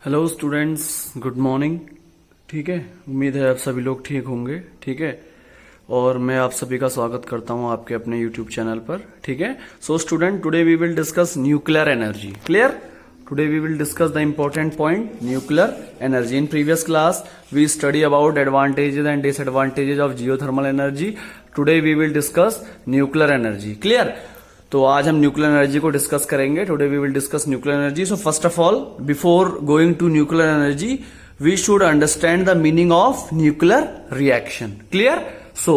Hello students, good morning. ठीक है, उम्मीद है आप सभी लोग ठीक होंगे। ठीक है, और मैं आप सभी का स्वागत करता हूं आपके अपने यूट्यूब चैनल पर। ठीक है, so student, today we will discuss nuclear energy. Clear? Today we will discuss the important point, nuclear energy. In previous class we study about advantages and disadvantages of geothermal energy. Today we will discuss nuclear energy. Clear? तो आज हम nuclear energy को discuss करेंगे। Today we will discuss nuclear energy. So first of all, before going to nuclear energy, we should understand the meaning of nuclear reaction. Clear? So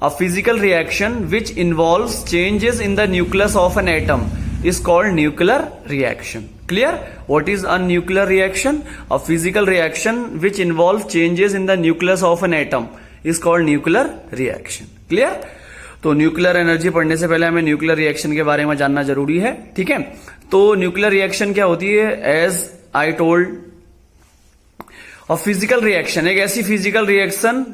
a physical reaction which involves changes in the nucleus of an atom is called nuclear reaction. Clear? What is a nuclear reaction? A physical reaction which involves changes in the nucleus of an atom is called nuclear reaction. Clear? तो nuclear energy पढ़ने से पहले हमें nuclear reaction के बारे में जानना जरूरी है। ठीक है, तो न्यूक्लियर रिएक्शन क्या होती है? एज आई टोल्ड, और फिजिकल रिएक्शन एक ऐसी फिजिकल रिएक्शन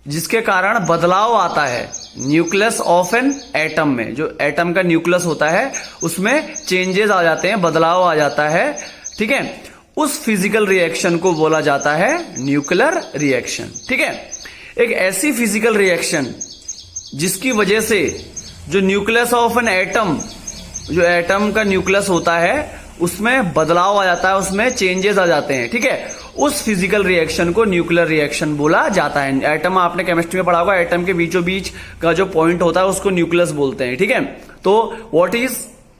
जिसके कारण बदलाव आता है न्यूक्लियस ऑफ एन एटम में। जो एटम का न्यूक्लियस होता है उसमें चेंजेस आ जाते हैं, बदलाव आ जाता है। ठीक है, उस फिजिकल रिएक्शन को बोला जाता है न्यूक्लियर रिएक्शन। ठीक है, एक ऐसी फिजिकल रिएक्शन जिसकी वजह से जो न्यूक्लियस ऑफ एन एटम, जो एटम का न्यूक्लियस होता है उसमें बदलाव आ जाता है, उसमें चेंजेस आ जाते हैं। ठीक है, उस फिजिकल रिएक्शन को न्यूक्लियर रिएक्शन बोला जाता है। एटम आपने केमिस्ट्री में पढ़ा होगा, एटम के बीचों बीच का जो पॉइंट होता है उसको न्यूक्लियस बोलते हैं। ठीक है, तो what is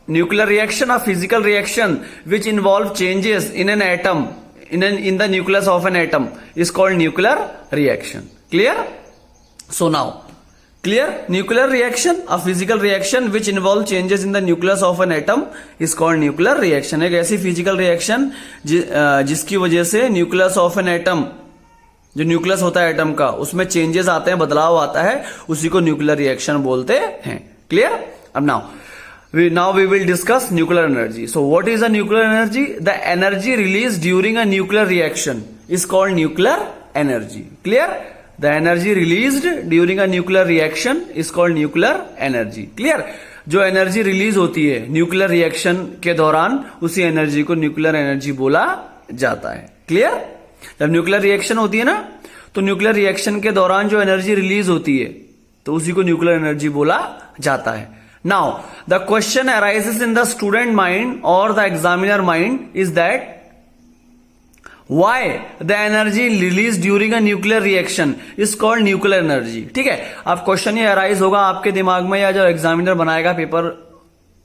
nuclear reaction? A physical reaction which involve changes in an atom in the nucleus of an atom is called nuclear reaction. Clear? So now, clear? Nuclear reaction, a physical reaction which involve changes in the nucleus of an atom is called nuclear reaction. एक ऐसी physical reaction जिसकी वजह से nucleus of an atom, जो nucleus होता है atom का, उसमें चेंजेस आते हैं, बदलाव आता है, उसी को न्यूक्लियर रिएक्शन बोलते हैं। क्लियर? अब now we will discuss nuclear energy. So what is a nuclear energy? The energy released during a nuclear reaction is called nuclear energy. Clear? The energy released during a nuclear reaction is called nuclear energy. Clear? जो energy release होती है nuclear reaction के दौरान, उसी energy को nuclear energy बोला जाता है। क्लियर? जब न्यूक्लियर रिएक्शन होती है ना, तो न्यूक्लियर रिएक्शन के दौरान जो एनर्जी रिलीज होती है तो उसी को न्यूक्लियर एनर्जी बोला जाता है। Now the question arises in the student mind और the examiner mind is that why the energy released during a nuclear reaction is called nuclear energy. ठीक है, अब क्वेश्चन ये अराइज होगा आपके दिमाग में, या जो एग्जामिनर बनाएगा पेपर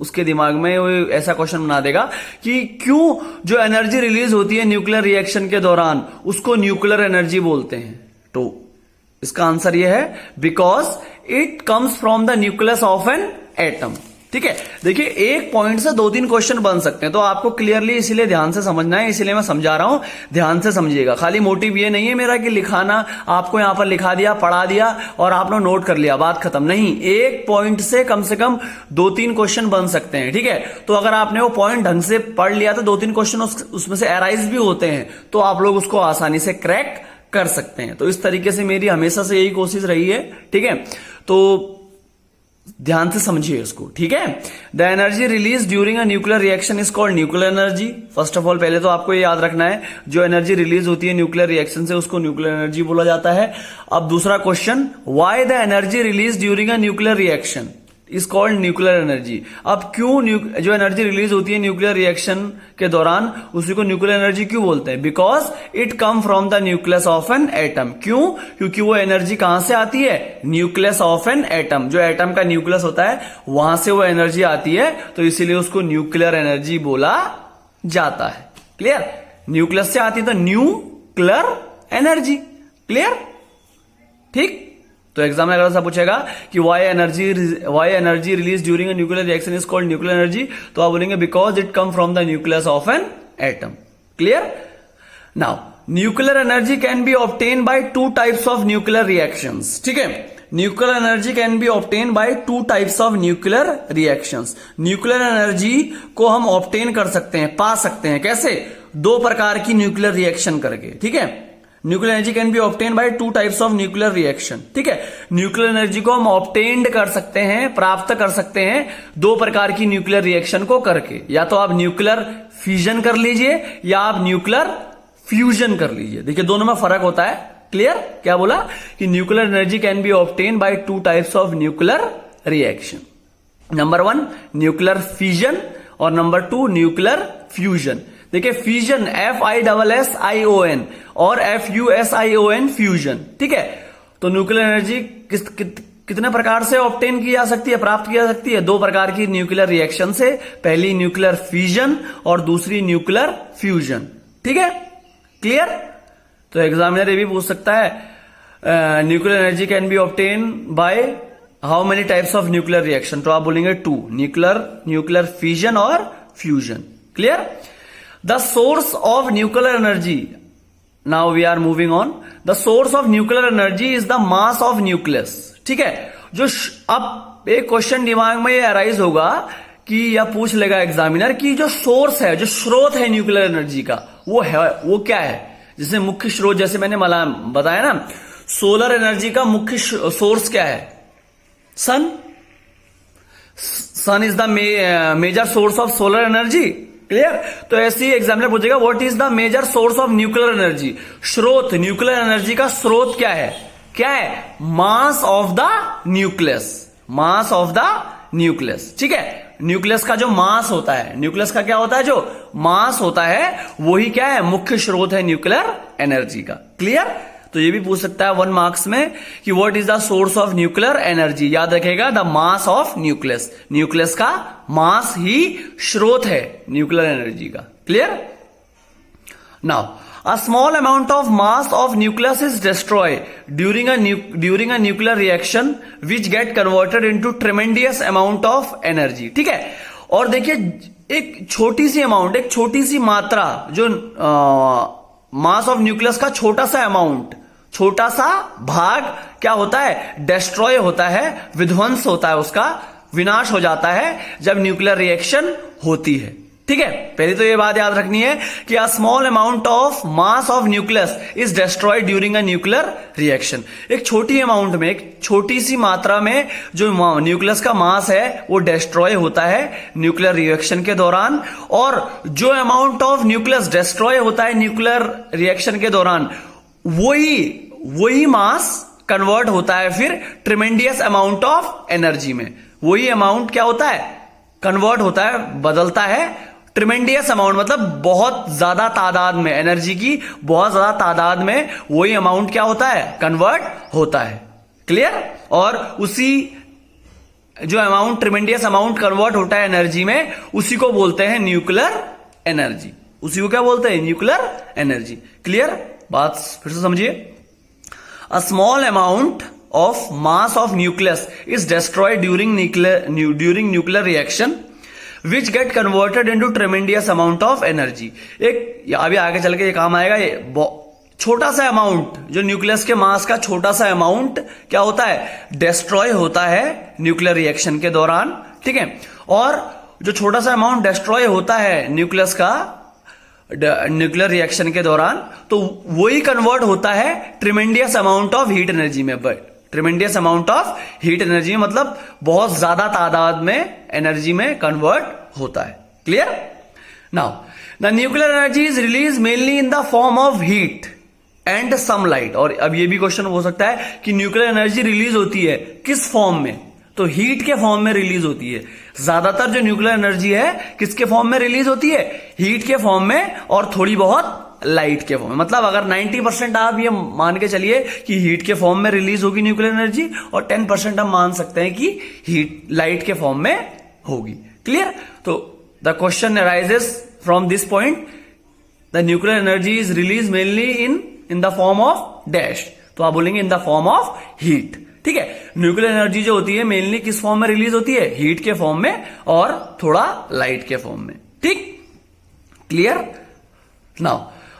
उसके दिमाग में वो ऐसा क्वेश्चन बना देगा कि क्यों जो एनर्जी रिलीज होती है न्यूक्लियर रिएक्शन के दौरान उसको न्यूक्लियर एनर्जी बोलते हैं। तो इसका आंसर ये है, because it comes from the nucleus of an atom. ठीक है, देखिए एक पॉइंट से 2-3 क्वेश्चन बन सकते हैं, तो आपको क्लियरली इसीलिए ध्यान से समझना है, इसीलिए मैं समझा रहा हूं, ध्यान से समझिएगा। खाली मोटिव ये नहीं है मेरा कि लिखाना, आपको यहां पर लिखा दिया, पढ़ा दिया और आपने नोट कर लिया, बात खत्म। नहीं, एक पॉइंट से कम 2-3 क्वेश्चन बन सकते हैं। ठीक है, तो अगर आपने वो पॉइंट ढंग से पढ़ लिया तो 2-3 क्वेश्चन उसमें से अराइज भी होते हैं, तो आप लोग उसको आसानी से क्रैक कर सकते हैं। तो इस तरीके से मेरी हमेशा से यही कोशिश रही है। ठीक है, तो ध्यान से समझिए इसको। ठीक है, the energy release during a nuclear reaction is called nuclear energy. First of all, पहले तो आपको ये याद रखना है, जो एनर्जी रिलीज होती है न्यूक्लियर रिएक्शन से उसको न्यूक्लियर एनर्जी बोला जाता है। अब दूसरा question, why the energy release during a nuclear reaction is called nuclear energy. अब क्यों जो एनर्जी रिलीज होती है न्यूक्लियर रिएक्शन के दौरान उसी को न्यूक्लियर एनर्जी क्यों बोलते हैं? Because it come from the nucleus of an atom. क्यों? क्योंकि वो एनर्जी कहां से आती है? Nucleus of an atom. जो एटम का न्यूक्लियस होता है वहां से वो एनर्जी आती है, तो इसीलिए उसको न्यूक्लियर एनर्जी बोला जाता है। क्लियर? न्यूक्लियस से आती है तो न्यूक्लियर एनर्जी। क्लियर? ठीक, तो एग्जाम में अगर ऐसा पूछेगा कि why energy release during a nuclear reaction is called nuclear energy, तो आप बोलेंगे because it come from the nucleus of an atom. Clear? Now nuclear energy can be obtain by 2 types of nuclear reactions. ठीक है, nuclear energy can be obtain by 2 types of nuclear reactions. Nuclear energy को हम obtain कर सकते हैं, पा सकते हैं। कैसे? 2 प्रकार की न्यूक्लियर रिएक्शन करके। ठीक है, nuclear energy can be obtain by 2 types of nuclear reaction. ठीक है, न्यूक्लियर एनर्जी को हम ऑब्टेन्ड कर सकते हैं, प्राप्त कर सकते हैं 2 प्रकार की न्यूक्लियर रिएक्शन को करके। या तो आप न्यूक्लियर फिजन कर लीजिए या आप न्यूक्लियर फ्यूजन कर लीजिए। देखिए दोनों में फर्क होता है। क्लियर? क्या बोला कि nuclear energy can be obtain by two types of nuclear reaction. Number 1 nuclear fission और नंबर 2 न्यूक्लियर फ्यूजन। देखिए फिजन FISSION और FUSION फ्यूजन। ठीक है, तो न्यूक्लियर एनर्जी कितने प्रकार से ऑब्टेन की जा सकती है, प्राप्त की जा सकती है? 2 प्रकार की न्यूक्लियर रिएक्शन से। पहली न्यूक्लियर फिजन और दूसरी न्यूक्लियर फ्यूजन। ठीक है, क्लियर? तो एग्जामिनर ये भी पूछ सकता है nuclear energy can be obtain by how many types of nuclear reaction, तो आप बोलेंगे 2, न्यूक्लियर फिजन और fusion. Clear? The source of nuclear energy, now we are moving on. The source of nuclear energy is the mass of nucleus. ठीक है, जो अब एक question दिमाग में ये अराइज होगा कि या पूछ लेगा एग्जामिनर कि जो सोर्स है, जो स्रोत है न्यूक्लियर एनर्जी का, वो क्या है? जिसमें मुख्य स्रोत, जैसे मैंने बताया ना, सोलर एनर्जी का मुख्य सोर्स क्या है? Sun is the major source of solar energy. Clear? तो ऐसे ही एग्जामिनर पूछेगा what is the major source of nuclear energy. स्रोत, न्यूक्लियर एनर्जी का स्रोत क्या है? क्या है? Mass of the nucleus. Mass of the nucleus. ठीक है, न्यूक्लियस का जो मास होता है, न्यूक्लियस का क्या होता है? जो मास होता है वही क्या है? मुख्य स्रोत है न्यूक्लियर एनर्जी का। क्लियर? तो ये भी पूछ सकता है 1 मार्क्स में कि what is the source of nuclear energy. याद रखेगा the mass of nucleus. Nucleus का मास ही स्रोत है न्यूक्लियर एनर्जी का। Clear? Now a small amount of mass of nucleus is destroyed during a nuclear reaction which get converted into tremendous amount of energy। ठीक है, और देखिए एक छोटी सी अमाउंट, एक छोटी सी मात्रा, जो मास ऑफ न्यूक्लियस का छोटा सा अमाउंट, छोटा सा भाग क्या होता है? डिस्ट्रॉय होता है, विध्वंस होता है, उसका विनाश हो जाता है जब न्यूक्लियर रिएक्शन होती है। ठीक है, पहले तो ये बात याद रखनी है कि a small amount of mass of nucleus is destroyed during a nuclear reaction. एक छोटी अमाउंट में, एक छोटी सी मात्रा में जो न्यूक्लियस का मास है वो डिस्ट्रॉय होता है न्यूक्लियर रिएक्शन के दौरान, और जो अमाउंट ऑफ न्यूक्लियस डिस्ट्रॉय होता है न्यूक्लियर रिएक्शन के दौरान, वही मास कन्वर्ट होता है फिर ट्रिमेंडियस अमाउंट ऑफ एनर्जी में। वही अमाउंट क्या होता है? कन्वर्ट होता है, बदलता है ट्रिमेंडियस अमाउंट, मतलब बहुत ज्यादा तादाद में, एनर्जी की बहुत ज्यादा तादाद में वही अमाउंट क्या होता है? कन्वर्ट होता है। क्लियर? और उसी जो अमाउंट, ट्रिमेंडियस अमाउंट कन्वर्ट होता है एनर्जी में, उसी को बोलते हैं न्यूक्लियर एनर्जी। उसी को क्या बोलते हैं? Nuclear energy. क्लियर? बात फिर से समझिए। A small amount of mass of nucleus is destroyed during nuclear reaction which get converted into tremendous amount of energy। एक अभी आगे चल के ये काम आएगा। ये छोटा सा अमाउंट, जो न्यूक्लियस के मास का छोटा सा अमाउंट क्या होता है? डिस्ट्रॉय होता है न्यूक्लियर रिएक्शन के दौरान। ठीक है, और जो छोटा सा अमाउंट डिस्ट्रॉय होता है न्यूक्लियस का न्यूक्लियर रिएक्शन के दौरान, तो वही कन्वर्ट होता है tremendous amount of heat energy में। Tremendous amount of heat energy मतलब बहुत ज्यादा तादाद में एनर्जी में कन्वर्ट होता है। Clear? Now the nuclear energy is release mainly in the form of heat and sunlight. और अब ये भी क्वेश्चन हो सकता है कि न्यूक्लियर एनर्जी रिलीज होती है किस फॉर्म में? तो हीट के फॉर्म में रिलीज होती है। ज्यादातर जो न्यूक्लियर एनर्जी है किसके फॉर्म में रिलीज होती है? हीट के फॉर्म में, और थोड़ी बहुत लाइट के फॉर्म में। मतलब अगर 90% आप ये मान के चलिए कि हीट के फॉर्म में रिलीज होगी न्यूक्लियर एनर्जी, और 10% हम मान सकते हैं कि लाइट के फॉर्म में होगी। क्लियर? तो the question arises from this point, the nuclear energy is release mainly in the form of dash, तो आप बोलेंगे in the form of heat. ठीक है, न्यूक्लियर एनर्जी जो होती है मेनली किस फॉर्म में रिलीज होती है? हीट के फॉर्म में और थोड़ा लाइट के फॉर्म में। ठीक? Clear? Now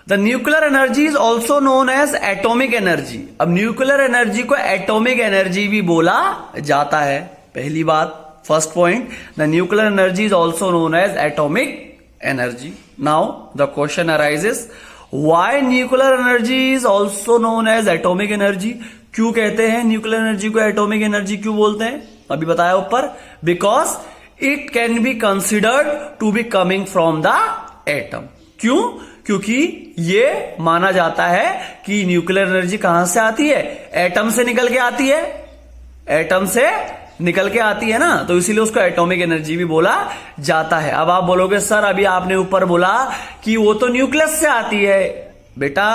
the nuclear energy is also known as atomic energy. अब न्यूक्लियर एनर्जी को एटॉमिक एनर्जी भी बोला जाता है। पहली बात, first point, the nuclear energy is also known as atomic energy. Now the question arises, why nuclear energy is also known as atomic energy? क्यों कहते हैं न्यूक्लियर एनर्जी को एटॉमिक एनर्जी क्यों बोलते हैं? अभी बताया ऊपर, because it can be considered to be coming from the atom. क्यों? क्योंकि ये माना जाता है कि न्यूक्लियर एनर्जी कहां से आती है? एटम से निकल के आती है, एटम से निकल के आती है ना, तो इसीलिए उसको एटॉमिक एनर्जी भी बोला जाता है। अब आप बोलोगे सर अभी आपने ऊपर बोला कि वो तो न्यूक्लियस से आती है। बेटा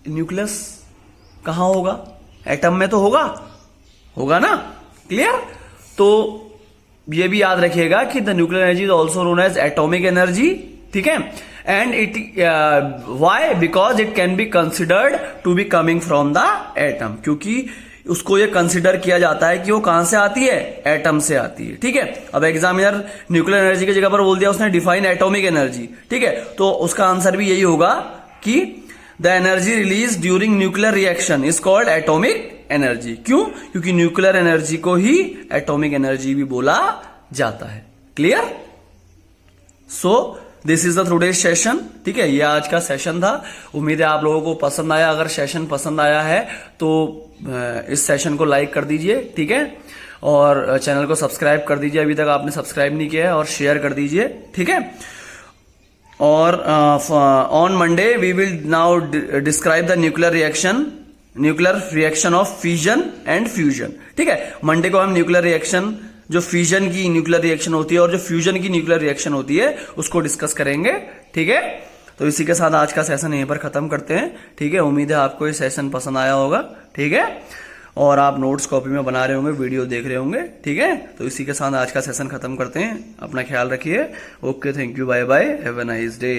न्यूक्लियस कहां होगा? एटम में तो होगा ना। क्लियर? तो ये भी याद रखिएगा कि the nuclear energy is also known as atomic energy. ठीक है, and it why? Because it can be considered to be coming from the atom, क्योंकि उसको ये कंसिडर किया जाता है कि वो कहां से आती है? एटम से आती है। ठीक है, अब एग्जामिनर न्यूक्लियर एनर्जी की जगह पर बोल दिया उसने डिफाइन एटॉमिक एनर्जी। ठीक है, तो उसका आंसर भी यही होगा कि the energy release during nuclear reaction is called atomic energy. क्यों? क्योंकि न्यूक्लियर एनर्जी को ही एटॉमिक एनर्जी भी बोला जाता है। Clear? So this is the today's session. ठीक है, ये आज का सेशन था। उम्मीद है आप लोगों को पसंद आया। अगर सेशन पसंद आया है तो इस सेशन को लाइक कर दीजिए। ठीक है, और चैनल को सब्सक्राइब कर दीजिए अभी तक आपने सब्सक्राइब नहीं किया है, और शेयर कर दीजिए। ठीक है, और on Monday we will now describe the nuclear reaction of fission and fusion. ठीक है, मंडे को हम न्यूक्लियर रिएक्शन, जो फिजन की न्यूक्लियर रिएक्शन होती है और जो फ्यूजन की न्यूक्लियर रिएक्शन होती है, उसको डिस्कस करेंगे। ठीक है, तो इसी के साथ आज का सेशन यहीं पर खत्म करते हैं। ठीक है, उम्मीद है आपको ये सेशन पसंद आया होगा। ठीक है, और आप नोट्स कॉपी में बना रहे होंगे, वीडियो देख रहे होंगे। ठीक है, तो इसी के साथ आज का सेशन खत्म करते हैं। अपना ख्याल रखिए। Okay, thank you, bye bye, have a nice day.